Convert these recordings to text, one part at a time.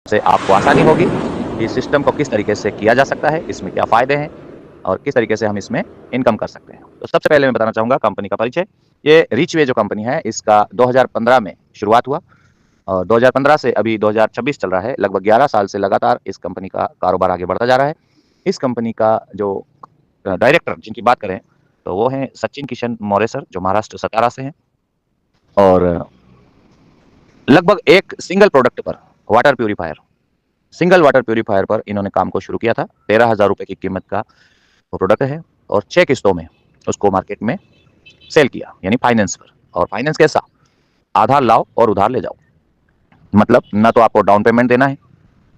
से आपको आसानी होगी कि सिस्टम को किस तरीके से किया जा सकता है, इसमें क्या फ़ायदे हैं और किस तरीके से हम इसमें इनकम कर सकते हैं। तो सबसे पहले मैं बताना चाहूँगा कंपनी का परिचय। ये रिचवे जो कंपनी है इसका 2015 में शुरुआत हुआ और 2015 से अभी 2026 चल रहा है। लगभग 11 साल से लगातार इस कंपनी का कारोबार आगे बढ़ता जा रहा है। इस कंपनी का जो डायरेक्टर जिनकी बात करें तो वो हैं सचिन किशन मौर्य सर, जो महाराष्ट्र सतारा से हैं। और लगभग एक सिंगल प्रोडक्ट पर, water purifier, single water purifier पर इन्होंने काम को शुरू किया था। 13,000 रुपए की कीमत का वो प्रोडक्ट है और 6 किस्तों में उसको मार्केट में सेल किया, यानी फाइनेंस पर। और फाइनेंस कैसा? आधार लाओ और उधार ले जाओ। मतलब ना तो आपको डाउन पेमेंट देना है,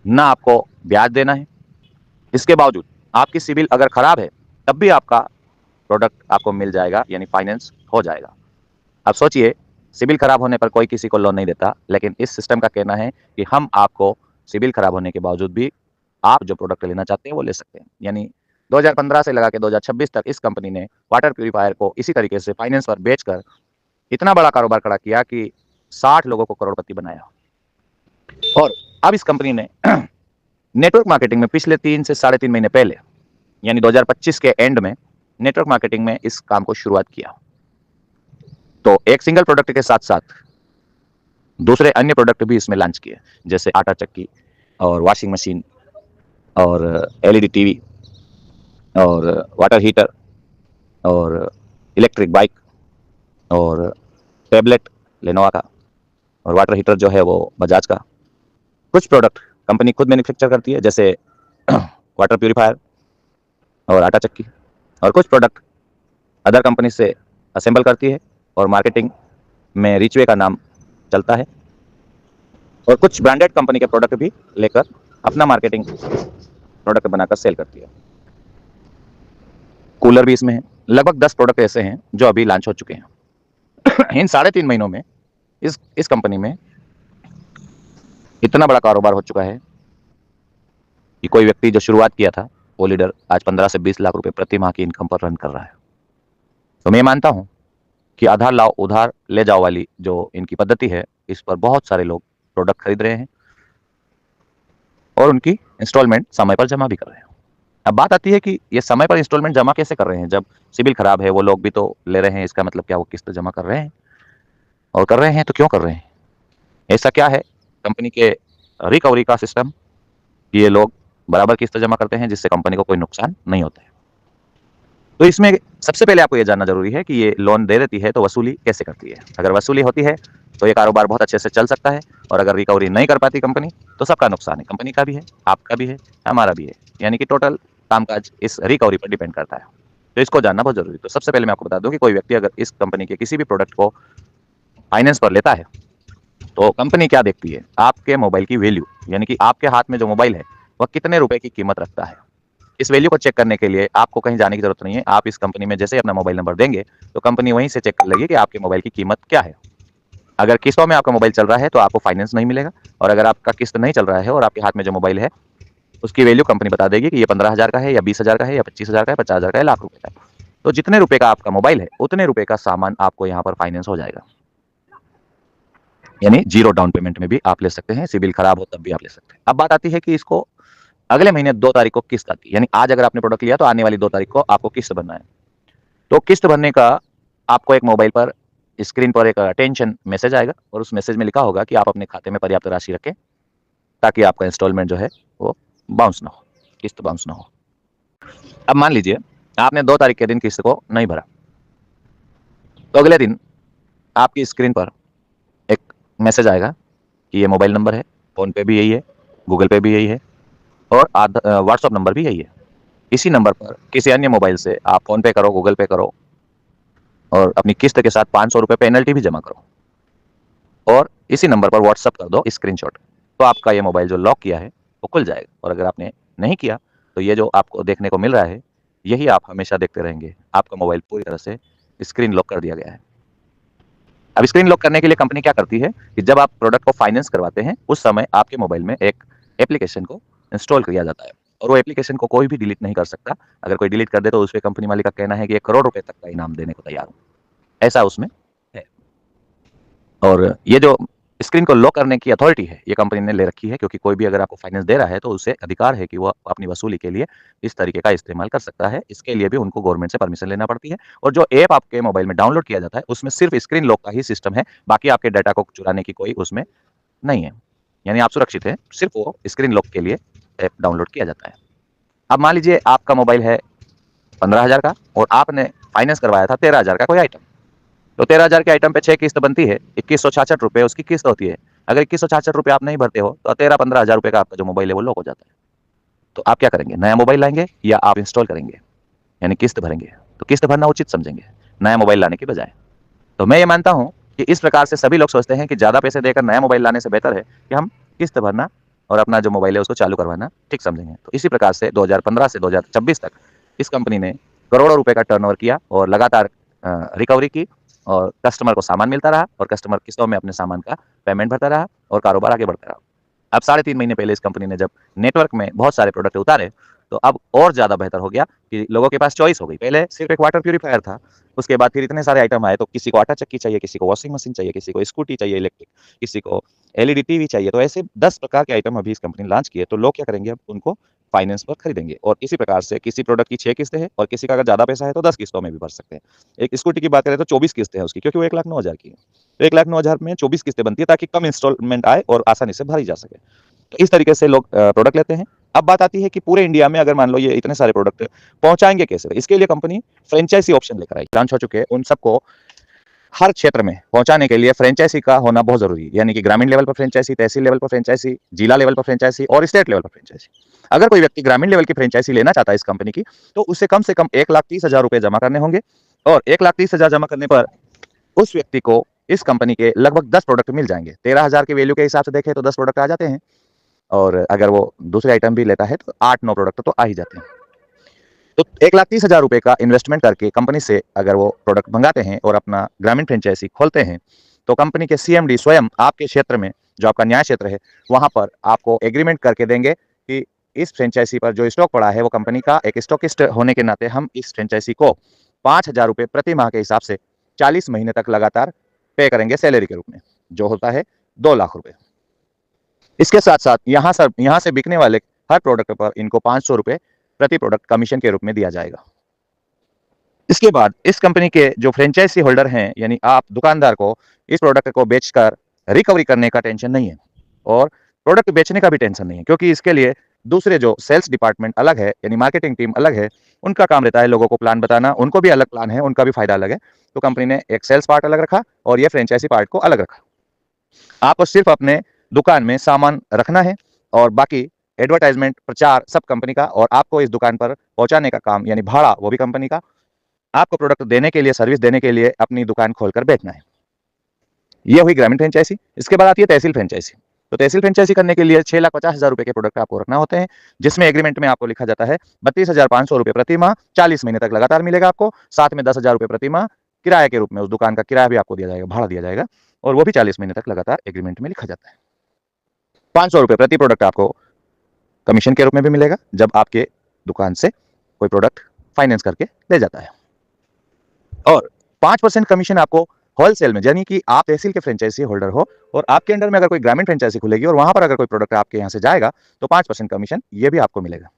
ना आपको ब्याज देना है। इसके बावजूद आपकी सिबिल अगर खराब है तब भी आपका प्रोडक्ट आपको मिल जाएगा, यानी फाइनेंस हो जाएगा। अब सोचिए, सिबिल खराब होने पर कोई किसी को लोन नहीं देता, लेकिन इस सिस्टम का कहना है कि हम आपको सिबिल खराब होने के बावजूद भी आप जो प्रोडक्ट लेना चाहते हैं वो ले सकते हैं। यानी 2015 से लगा के 2026 तक इस कंपनी ने वाटर प्यूरीफायर को इसी तरीके से फाइनेंस पर बेचकर इतना बड़ा कारोबार खड़ा किया कि 60 लोगों को करोड़पति बनाया। और अब इस कंपनी ने नेटवर्क मार्केटिंग में पिछले 3 से साढ़े 3 महीने पहले, यानी 2025 के एंड में नेटवर्क मार्केटिंग में इस काम को शुरुआत किया। तो एक सिंगल प्रोडक्ट के साथ साथ दूसरे अन्य प्रोडक्ट भी इसमें लॉन्च किए, जैसे आटा चक्की और वॉशिंग मशीन और एलईडी टीवी और वाटर हीटर और इलेक्ट्रिक बाइक और टैबलेट लेनोवा का, और वाटर हीटर जो है वो बजाज का। कुछ प्रोडक्ट कंपनी खुद मैन्युफैक्चर करती है, जैसे वाटर प्यूरीफायर और आटा चक्की, और कुछ प्रोडक्ट अदर कंपनी से असेंबल करती है और मार्केटिंग में रिचवे का नाम चलता है। और कुछ ब्रांडेड कंपनी के प्रोडक्ट भी लेकर अपना मार्केटिंग प्रोडक्ट बनाकर सेल करती है। कूलर भी इसमें है। लगभग 10 प्रोडक्ट ऐसे हैं जो अभी लॉन्च हो चुके हैं। इन साढ़े 3 महीनों में इस कंपनी में इतना बड़ा कारोबार हो चुका है कि कोई व्यक्ति जो शुरुआत किया था वो लीडर आज 15 से 20 लाख रुपए प्रति माह की इनकम पर रन कर रहा है। तो मैं मानता हूं कि आधार लाओ उधार ले जाओ वाली जो इनकी पद्धति है, इस पर बहुत सारे लोग प्रोडक्ट खरीद रहे हैं और उनकी इंस्टॉलमेंट समय पर जमा भी कर रहे हैं। अब बात आती है कि ये समय पर इंस्टॉलमेंट जमा कैसे कर रहे हैं? जब सिबिल खराब है, वो लोग भी तो ले रहे हैं, इसका मतलब क्या वो किस्त जमा कर रहे हैं? और कर रहे हैं तो क्यों कर रहे हैं? ऐसा क्या है कंपनी के रिकवरी का सिस्टम, ये लोग बराबर किस्त जमा करते हैं जिससे कंपनी को कोई नुकसान नहीं होता है? तो इसमें सबसे पहले आपको ये जानना जरूरी है कि ये लोन दे देती है तो वसूली कैसे करती है। अगर वसूली होती है तो ये कारोबार बहुत अच्छे से चल सकता है, और अगर रिकवरी नहीं कर पाती कंपनी तो सबका नुकसान है, कंपनी का भी है, आपका भी है, हमारा भी है। यानी कि टोटल कामकाज इस रिकवरी पर डिपेंड करता है। तो इसको जानना बहुत जरूरी है। तो सबसे पहले मैं आपको बता दूं कि कोई व्यक्ति अगर इस कंपनी के किसी भी प्रोडक्ट को फाइनेंस पर लेता है तो कंपनी क्या देखती है? आपके मोबाइल की वैल्यू, यानी कि आपके हाथ में जो मोबाइल है वह कितने रुपए की कीमत रखता है। इस वैल्यू को चेक करने के लिए आपको कहीं जाने की जरूरत नहीं है। आप इस कंपनी में जैसे ही अपना मोबाइल नंबर देंगे तो कंपनी वहीं से चेक कर लेगी कि आपके मोबाइल की कीमत क्या है। अगर किस्तों में आपका मोबाइल चल रहा है तो आपको फाइनेंस नहीं मिलेगा, और अगर आपका किस्त नहीं चल रहा है और आपके हाथ में जो मोबाइल है उसकी वैल्यू कंपनी बता देगी कि ये 15,000 का है या 20,000 का है या 25,000 का है, 50,000 का है, लाख रुपए का है। तो जितने रुपए का आपका मोबाइल है उतने रुपए का सामान आपको यहाँ पर फाइनेंस हो जाएगा। यानी जीरो डाउन पेमेंट में भी आप ले सकते हैं, सिबिल खराब हो तब भी आप ले सकते हैं। अब बात आती है कि इसको अगले महीने 2 तारीख को किस्त आती है, यानी आज अगर आपने प्रोडक्ट लिया तो आने वाली 2 तारीख को आपको किस्त भरना है। तो किस्त भरने का आपको एक मोबाइल पर स्क्रीन पर एक टेंशन मैसेज आएगा, और उस मैसेज में लिखा होगा कि आप अपने खाते में पर्याप्त राशि रखें ताकि आपका इंस्टॉलमेंट जो है वो बाउंस ना हो, किस्त बाउंस ना हो। अब मान लीजिए आपने 2 तारीख के दिन किस्त को नहीं भरा, तो अगले दिन आपकी स्क्रीन पर एक मैसेज आएगा कि ये मोबाइल नंबर है, फोन पे भी यही है, गूगल पे भी यही है, और व्हाट्सअप नंबर भी यही है। इसी नंबर पर किसी अन्य मोबाइल से आप फोन पे करो, गूगल पे करो, और अपनी किस्त के साथ 500 रुपए पेनल्टी भी जमा करो, और इसी नंबर पर व्हाट्सअप कर दो स्क्रीनशॉट। तो आपका ये मोबाइल जो लॉक किया है वो खुल जाएगा। और अगर आपने नहीं किया तो ये जो आपको देखने को मिल रहा है यही आप हमेशा देखते रहेंगे। आपका मोबाइल पूरी तरह से स्क्रीन लॉक कर दिया गया है। अब स्क्रीन लॉक करने के लिए कंपनी क्या करती है कि जब आप प्रोडक्ट को फाइनेंस करवाते हैं उस समय आपके मोबाइल में एक एप्लीकेशन को इंस्टॉल किया जाता है, और वो एप्लीकेशन को कोई भी डिलीट नहीं कर सकता। अगर कोई डिलीट कर दे तो उस पे कंपनी मालिक का कहना है कि 1 करोड़ रुपए तक का इनाम देने को तैयार हूँ, ऐसा उसमें है। और ये जो स्क्रीन को लॉक करने की अथॉरिटी है ये कंपनी ने ले रखी है, क्योंकि कोई भी अगर आपको फाइनेंस दे रहा है तो उसे अधिकार है कि वो अपनी वसूली के लिए इस तरीके का इस्तेमाल कर सकता है। इसके लिए भी उनको गवर्नमेंट से परमिशन लेना पड़ती है। और जो ऐप आपके मोबाइल में डाउनलोड किया जाता है उसमें सिर्फ स्क्रीन लॉक का ही सिस्टम है, बाकी आपके डाटा को चुराने की कोई उसमें नहीं है। यानी आप सुरक्षित हैं, सिर्फ वो स्क्रीन लॉक के लिए ऐप डाउनलोड किया जाता है। अब मान लीजिए आपका मोबाइल है 15,000 का और आपने फाइनेंस करवाया था 13,000 का कोई आइटम। तो 13,000 के आइटम पे 6 किस्त बनती है, 2166 रुपए उसकी किस्त होती है। अगर 2166 रुपए आप नहीं भरते हो तो 13-15,000 रुपए का आपका जो मोबाइल है वो लॉक हो जाता है। तो आप क्या करेंगे? नया मोबाइल लाएंगे या आप इंस्टॉल करेंगे, यानी किस्त भरेंगे? तो किस्त भरना उचित समझेंगे नया मोबाइल लाने की बजाय। तो मैं ये मानता हूँ कि इस प्रकार से सभी लोग सोचते हैं कि ज़्यादा पैसे देकर नया मोबाइल लाने से बेहतर है कि हम किस्त भरना और अपना जो मोबाइल है उसको चालू करवाना ठीक समझेंगे। तो इसी प्रकार से 2015 से 2026 तक इस कंपनी ने करोड़ों रुपए का टर्नओवर किया और लगातार रिकवरी की और कस्टमर को सामान मिलता रहा और कस्टमर किस्तों में अपने सामान का पेमेंट भरता रहा और कारोबार आगे बढ़ता रहा। अब 3.5 महीने पहले इस कंपनी ने जब नेटवर्क में बहुत सारे प्रोडक्ट उतारे तो अब और ज़्यादा बेहतर हो गया कि लोगों के पास चॉइस हो गई। पहले सिर्फ एक वाटर प्यूरीफायर था, उसके बाद फिर इतने सारे आइटम आए तो किसी को आटा चक्की चाहिए, किसी को वॉशिंग मशीन चाहिए, किसी को स्कूटी चाहिए इलेक्ट्रिक, किसी को एलईडी टीवी चाहिए। तो ऐसे 10 प्रकार के आइटम अभी इस कंपनी ने लॉन्च किए। तो लोग क्या करेंगे, अब उनको फाइनेंस पर खरीदेंगे और इसी प्रकार से किसी प्रोडक्ट की 6 किस्तें हैं और किसी का अगर ज़्यादा पैसा है तो 10 किस्तों में भी भर सकते हैं। एक स्कूटी की बात करें तो 24 किस्तें हैं उसकी, क्योंकि वो 1,09,000 की है। तो 1,09,000 में 24 किस्तें बनती है ताकि कम इंस्टॉलमेंट आए और आसानी से भरी जा सके। तो इस तरीके से लोग प्रोडक्ट लेते हैं। अब बात आती है कि पूरे इंडिया में अगर मान लो ये इतने सारे प्रोडक्ट पहुंचाएंगे कैसे? इसके लिए कंपनी फ्रेंचाइजी ऑप्शन लेकर आई। लॉन्च हो चुके हैं, उन सबको हर क्षेत्र में पहुंचाने के लिए फ्रेंचाइजी का होना बहुत जरूरी है। यानी कि ग्रामीण लेवल पर फ्रेंचाइजी, तहसील लेवल पर फ्रेंचाइजी, जिला लेवल पर फ्रेंचाइजी और स्टेट लेवल पर फ्रेंचाइजी। अगर कोई व्यक्ति ग्रामीण लेवल की फ्रेंचाइजी लेना चाहता है इस कंपनी की, तो उसे कम से कम 1,30,000 रुपए जमा करने होंगे और 1,30,000 जमा करने पर उस व्यक्ति को इस कंपनी के लगभग 10 प्रोडक्ट मिल जाएंगे। 13,000 के वैल्यू के हिसाब से देखें तो 10 प्रोडक्ट आ जाते हैं और अगर वो दूसरे आइटम भी लेता है तो 8-9 प्रोडक्ट तो आ ही जाते हैं। तो 1,30,000 रुपए का इन्वेस्टमेंट करके कंपनी से अगर वो प्रोडक्ट मंगाते हैं और अपना ग्रामीण फ्रेंचाइजी खोलते हैं, तो कंपनी के सीएमडी स्वयं आपके क्षेत्र में, जो आपका न्याय क्षेत्र है, वहां पर आपको एग्रीमेंट करके देंगे कि इस फ्रेंचाइजी पर जो स्टॉक पड़ा है वो कंपनी का एक स्टॉकिस्ट होने के नाते हम इस फ्रेंचाइजी को 5,000 रुपए प्रति माह के हिसाब से 40 महीने तक लगातार पे करेंगे सैलरी के रूप में, जो होता है 2 लाख रुपए। इसके साथ साथ यहाँ से बिकने वाले हर प्रोडक्ट पर इनको 500 रुपए प्रति प्रोडक्ट कमीशन के रूप में दिया जाएगा। इसके बाद इस कंपनी के जो फ्रेंचाइजी होल्डर हैं, यानी आप दुकानदार को इस प्रोडक्ट को बेचकर रिकवरी करने का टेंशन नहीं है और प्रोडक्ट बेचने का भी टेंशन नहीं है, क्योंकि इसके लिए दूसरे जो सेल्स डिपार्टमेंट अलग है, यानी मार्केटिंग टीम अलग है, उनका काम रहता है लोगों को प्लान बताना, उनको भी अलग प्लान है, उनका भी फायदा अलग है। तो कंपनी ने एक सेल्स पार्ट अलग रखा और ये फ्रेंचाइजी पार्ट को अलग रखा। आपको सिर्फ अपने दुकान में सामान रखना है और बाकी एडवर्टाइजमेंट, प्रचार सब कंपनी का, और आपको इस दुकान पर पहुंचाने का काम यानी भाड़ा वो भी कंपनी का। आपको प्रोडक्ट देने के लिए, सर्विस देने के लिए अपनी दुकान खोलकर बेचना है। ये हुई ग्रामीण फ्रेंचाइजी। इसके बाद आती है तहसील फ्रेंचाइजी। तो तहसील फ्रेंचाइजी करने के लिए 6,50,000 रुपए के प्रोडक्ट आपको रखना होते हैं, जिसमें एग्रीमेंट में आपको लिखा जाता है 32,500 रुपए प्रति माह 40 महीने तक लगातार मिलेगा आपको। साथ में 10,000 रुपए प्रति माह किराए के रूप में उस दुकान का किराया भी आपको दिया जाएगा, भाड़ा दिया जाएगा, और वो भी 40 महीने तक लगातार एग्रीमेंट में लिखा जाता है। 500 रुपए प्रति प्रोडक्ट आपको कमीशन के रूप में भी मिलेगा जब आपके दुकान से कोई प्रोडक्ट फाइनेंस करके ले जाता है। और 5% कमीशन आपको होलसेल में, यानी कि आप तहसील के फ्रेंचाइजी होल्डर हो और आपके अंडर में अगर कोई ग्रामीण फ्रेंचाइजी खुलेगी और वहां पर अगर कोई प्रोडक्ट आपके यहाँ से जाएगा तो 5% कमीशन ये भी आपको मिलेगा।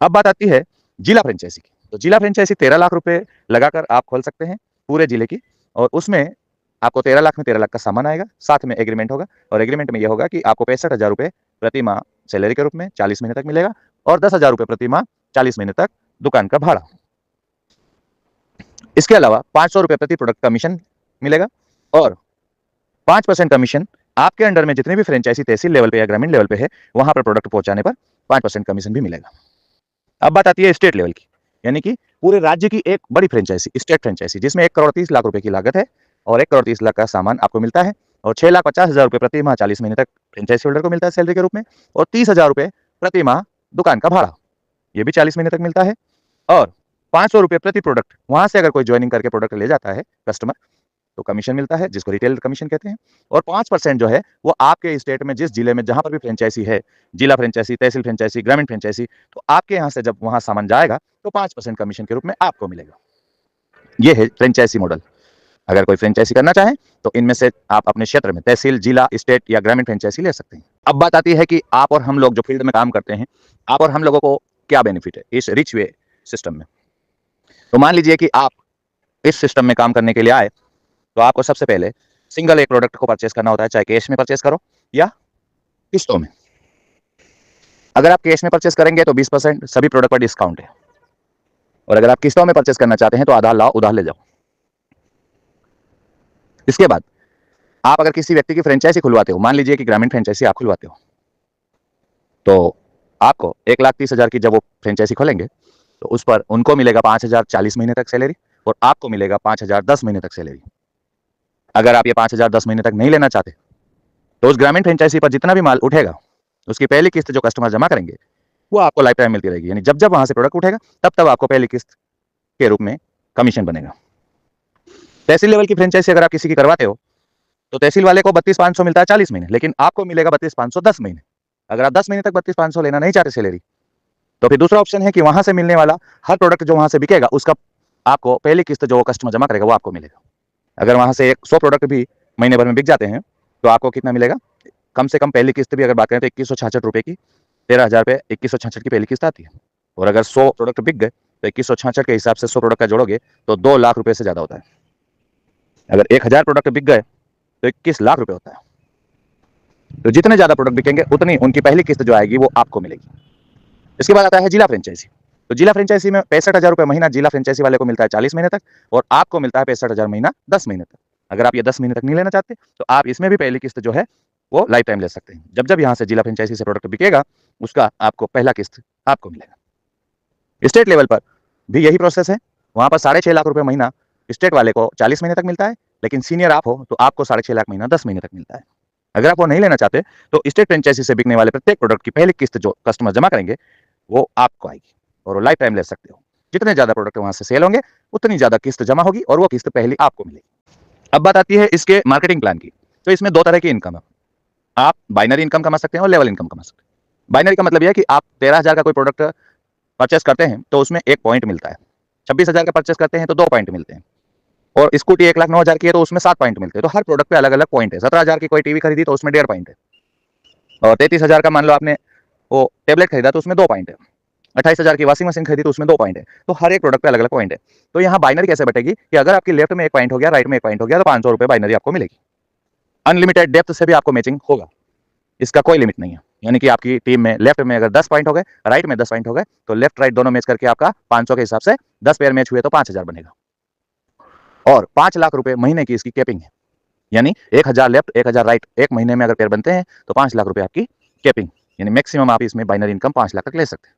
अब बात आती है जिला फ्रेंचाइजी की। तो जिला फ्रेंचाइजी 13 लाख रुपए लगाकर आप खोल सकते हैं पूरे जिले की, और उसमें आपको 13 लाख में 13 लाख का सामान आएगा, साथ में एग्रीमेंट होगा, और एग्रीमेंट में यह होगा कि आपको 65,000 रुपए प्रति माह सैलरी के रूप में 40 महीने तक मिलेगा और 10,000 रुपए प्रति माह 40 महीने तक दुकान का भाड़ा। इसके अलावा 500 रुपए प्रति प्रोडक्ट कमीशन मिलेगा और 5% कमीशन आपके अंडर में जितने भी फ्रेंचाइजी तहसील लेवल पे या ग्रामीण लेवल पे है वहां पर प्रोडक्ट पहुंचाने पर 5% कमीशन भी मिलेगा। अब बात आती है स्टेट लेवल की, यानी कि पूरे राज्य की एक बड़ी फ्रेंचाइजी, स्टेट फ्रेंचाइजी, जिसमें 1,30,00,000 रुपए की लागत है और 1,30,00,000 का सामान आपको मिलता है और 6,50,000 रुपए प्रति माह 40 महीने तक फ्रेंचाइजी होल्डर को मिलता है सैलरी के रूप में, और 30,000 रुपए प्रति माह दुकान का भाड़ा, ये भी 40 महीने तक मिलता है, और 500 रुपए प्रति प्रोडक्ट वहां से अगर कोई ज्वाइनिंग करके प्रोडक्ट ले जाता है कस्टमर तो कमीशन मिलता है, जिसको रिटेल कमीशन कहते हैं। और 5% जो है वो आपके स्टेट में जिस जिले में जहां पर भी फ्रेंचाइजी है, जिला फ्रेंचाइजी, तहसील फ्रेंचाइजी, ग्रामीण फ्रेंचाइजी, तो आपके यहां से जब वहां सामान जाएगा तो 5% कमीशन के रूप में आपको मिलेगा। ये है फ्रेंचाइजी मॉडल। अगर कोई फ्रेंचाइजी करना चाहे तो इनमें से आप अपने क्षेत्र में तहसील, जिला, स्टेट या ग्रामीण फ्रेंचाइजी ले सकते हैं। अब बात आती है कि आप और हम लोग जो फील्ड में काम करते हैं, आप और हम लोगों को क्या बेनिफिट है इस रिच वे सिस्टम में। तो मान लीजिए कि आप इस सिस्टम में काम करने के लिए आए, तो आपको सबसे पहले सिंगल एक प्रोडक्ट को परचेस करना होता है, चाहे कैश में परचेस करो या किस्तों में। अगर आप कैश में परचेस करेंगे तो 20% सभी प्रोडक्ट पर डिस्काउंट है, और अगर आप किस्तों में परचेस करना चाहते हैं तो आधार लाओ उधार ले जाओ। इसके बाद आप अगर किसी व्यक्ति की फ्रेंचाइजी खुलवाते हो, मान लीजिए कि ग्रामीण फ्रेंचाइजी आप खुलवाते हो, तो आपको 1,30,000 की जब वो फ्रेंचाइजी खोलेंगे तो उस पर उनको मिलेगा 5,000 40 महीने तक सैलरी, और आपको मिलेगा 5,000 10 महीने तक सैलरी। अगर आप ये 5,000 10 महीने तक नहीं लेना चाहते तो उस ग्रामीण फ्रेंचाइजी पर जितना भी माल उठेगा उसकी पहली किस्त जो कस्टमर जमा करेंगे वो आपको लाइफ टाइम मिलती रहेगी। यानी जब जब वहां से प्रोडक्ट उठेगा तब तब आपको पहली किस्त के रूप में कमीशन बनेगा। तहसील लेवल की फ्रेंचाइजी अगर आप किसी की करवाते हो तो तहसील वाले को 32,500 मिलता है 40 महीने, लेकिन आपको मिलेगा 32,500 10 महीने। अगर आप 10 महीने तक 32,500 लेना नहीं चाहते सैलरी, तो फिर दूसरा ऑप्शन है कि वहां से मिलने वाला हर प्रोडक्ट जो वहां से बिकेगा उसका आपको पहली किस्त जो कस्टमर जमा करेगा वो आपको मिलेगा। अगर वहां से 100 प्रोडक्ट भी महीने भर में बिक जाते हैं तो आपको कितना मिलेगा, कम से कम पहली किस्त भी अगर बात करें तो 2166 रुपए की, 13,000 रुपये 2166 की पहली किस्त आती है। और अगर 100 प्रोडक्ट बिक गए तो 2166 के हिसाब से 100 प्रोडक्ट का जोड़ोगे तो 2 लाख रुपए से ज्यादा होता है। अगर 1,000 प्रोडक्ट बिक गए तो 21 लाख रुपए होता है। तो जितने ज्यादा प्रोडक्ट बिकेंगे उतनी उनकी पहली किस्त जो आएगी वो आपको मिलेगी। इसके बाद आता है जिला फ्रेंचाइजी। तो जिला फ्रेंचाइजी में 65,000 रुपए महीना जिला फ्रेंचाइजी वाले को मिलता है 40 महीने तक, और आपको मिलता है 65,000 महीना 10 महीने तक। अगर आप ये 10 महीने तक नहीं लेना चाहते तो आप इसमें भी पहली किस्त जो है वो लाइफ टाइम ले सकते हैं। जब जब यहाँ से जिला फ्रेंचाइजी से प्रोडक्ट बिकेगा उसका आपको पहला किस्त आपको मिलेगा। स्टेट लेवल पर भी यही प्रोसेस है। वहां पर 6.5 लाख रुपए महीना स्टेट वाले को 40 महीने तक मिलता है, लेकिन सीनियर आप हो तो आपको 6.5 लाख महीना 10 महीने तक मिलता है। अगर आप वो नहीं लेना चाहते तो स्टेट फ्रेंचाइजी से बिकने वाले प्रत्येक प्रोडक्ट की पहली किस्त जो कस्टमर जमा करेंगे वो आपको आएगी, और वो लाइफ टाइम ले सकते हो। जितने ज्यादा प्रोडक्ट वहां से सेल होंगे उतनी ज्यादा किस्त जमा होगी और वो किस्त पहली आपको मिलेगी। अब बात आती है इसके मार्केटिंग प्लान की। तो इसमें 2 तरह की इनकम है। आप बाइनरी इनकम कमा सकते हैं और लेवल इनकम कमा सकते हैं। बाइनरी का मतलब यह है कि आप 13,000 का कोई प्रोडक्ट परचेस करते हैं तो उसमें 1 पॉइंट मिलता है, 26,000 का परचेस करते हैं तो 2 पॉइंट मिलते हैं, और स्कूटी 1,09,000 की है तो उसमें 7 पॉइंट मिलते हैं। तो हर प्रोडक्ट पे अलग अलग पॉइंट है। 17,000 की कोई टीवी खरीदी तो उसमें 1.5 पॉइंट है, और 33,000 का मान लो आपने वो टेबलेट खरीदा तो उसमें 2 पॉइंट है, 28,000 की वॉशिंग मशीन खरीदी तो उसमें 2 पॉइंट है। तो हर एक प्रोडक्ट पे अलग अलग पॉइंट है। तो यहाँ बाइनरी कैसे बटेगी कि अगर आपकी लेफ्ट में 1 पॉइंट हो गया, राइट में 1 पॉइंट हो गया, तो 500 रुपए बाइनरी आपको मिलेगी। अनलिमिटेड डेप्थ से भी आपको मैचिंग होगा, इसका कोई लिमिट नहीं है। यानी कि आपकी टीम में लेफ्ट में अगर 10 पॉइंट हो गए, राइट में 10 पॉइंट हो गए, तो लेफ्ट राइट दोनों मैच करके आपका 500 के हिसाब से 10 पेयर मैच हुए तो 5,000 बनेगा। और 5 लाख रुपए महीने की इसकी कैपिंग है। यानी 1,000 लेफ्ट 1,000 राइट एक महीने में अगर पेयर बनते हैं तो 5 लाख रुपए आपकी कैपिंग, यानी मैक्सिमम आप इसमें बाइनरी इनकम 5 लाख तक ले सकते हैं।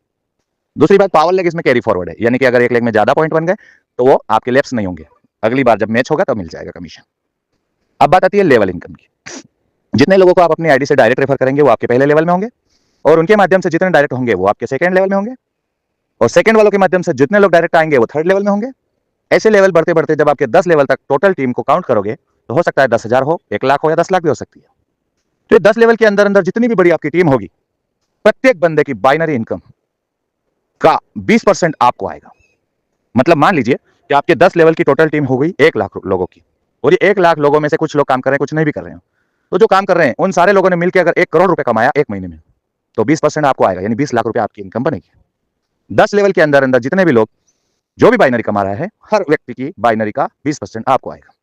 दूसरी बात, पावर लेग इसमें कैरी फॉरवर्ड है, यानी कि अगर एक लेग में ज्यादा पॉइंट बन गए तो वो आपके लेफ्ट नहीं होंगे, अगली बार जब मैच होगा तब मिल जाएगा कमीशन। अब बात आती है लेवल इनकम की। जितने लोगों को आप अपनी आईडी से डायरेक्ट रेफर करेंगे वो आपके पहले लेवल में होंगे, और उनके माध्यम से जितने डायरेक्ट होंगे वो आपके सेकंड लेवल में होंगे, और सेकंड वालों के माध्यम से जितने लोग डायरेक्ट आएंगे वो थर्ड लेवल में होंगे। ऐसे लेवल बढ़ते बढ़ते जब आपके 10 लेवल तक टोटल टीम को काउंट करोगे तो हो सकता है 10,000 हो, 1 लाख हो, या 10 लाख भी हो सकती है। तो 10 लेवल के अंदर अंदर जितनी भी बड़ी आपकी टीम होगी, प्रत्येक बंदे की बाइनरी इनकम का 20% आपको आएगा। मतलब मान लीजिए कि आपके 10 लेवल की टोटल टीम हो गई 1 लाख लोगों की, और ये 1 लाख लोगों में से कुछ लोग काम कर रहे हैं, कुछ नहीं भी कर रहे हैं। तो जो काम कर रहे हैं उन सारे लोगों ने मिलकर अगर 1 करोड़ रुपए कमाया एक महीने में, तो 20% आपको आएगा, यानी 20 लाख रुपए आपकी इनकम बनेगी। 10 लेवल के अंदर अंदर जितने भी लोग जो भी बाइनरी कमा रहा है, हर व्यक्ति की बाइनरी का 20% आपको आएगा।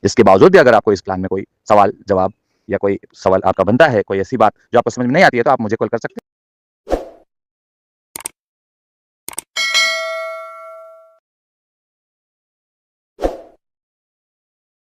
इसके बावजूद भी अगर आपको इस प्लान में कोई सवाल जवाब या कोई सवाल आपका बनता है, कोई ऐसी बात जो आपको समझ में नहीं आती है, तो आप मुझे कॉल कर सकते हैं।